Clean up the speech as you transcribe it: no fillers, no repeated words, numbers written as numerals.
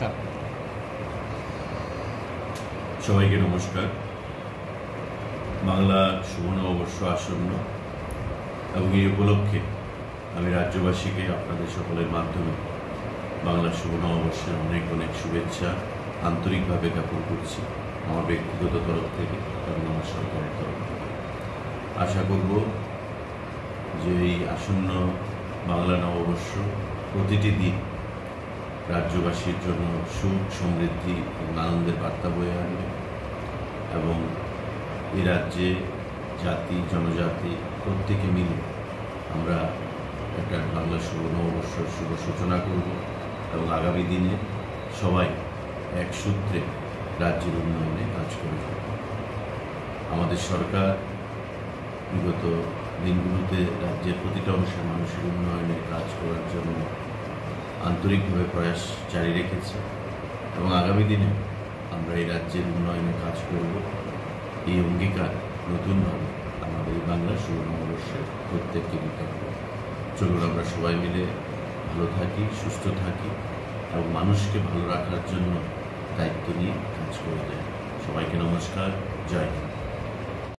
Start. সবাইকে নমস্কার। বাংলা শুভ নববর্ষ আসন্ন এবং এই উপলক্ষে আমি রাজ্যবাসীকে আপনাদের সকলের মাধ্যমে বাংলা শুভ নববর্ষের অনেক অনেক শুভেচ্ছা আন্তরিকভাবে জ্ঞাপন করছি, আমার ব্যক্তিগত তরফ থেকে এবং আমার সরকারের তরফ থেকে। আশা করব যে এই আসন্ন বাংলা নববর্ষ প্রতিটি দিন রাজ্যবাসীর জন্য সুখ, সমৃদ্ধি এবং আনন্দের বার্তা বয়ে আনবে এবং এই রাজ্যে জাতি জনজাতি প্রত্যেকে মিলে আমরা একটা বাংলা শুভ নববর্ষের শুভ সূচনা করব এবং আগামী দিনে সবাই এক সূত্রে রাজ্যের উন্নয়নে কাজ করে যাব। আমাদের সরকার বিগত দিনগুলোতে রাজ্যের প্রতিটা অংশের মানুষের উন্নয়নে কাজ করার জন্য আন্তরিকভাবে প্রয়াস জারি রেখেছে এবং আগামী দিনে আমরা এই রাজ্যের উন্নয়নে কাজ করব। এই অঙ্গীকার নতুনভাবে আমাদের এই বাংলা শুভ নববর্ষে প্রত্যেককে নিতে হবে। চলুন আমরা সবাই মিলে ভালো থাকি, সুস্থ থাকি এবং মানুষকে ভালো রাখার জন্য দায়িত্ব নিয়ে কাজ করে যাই। সবাইকে নমস্কার, জয় হিন্দ।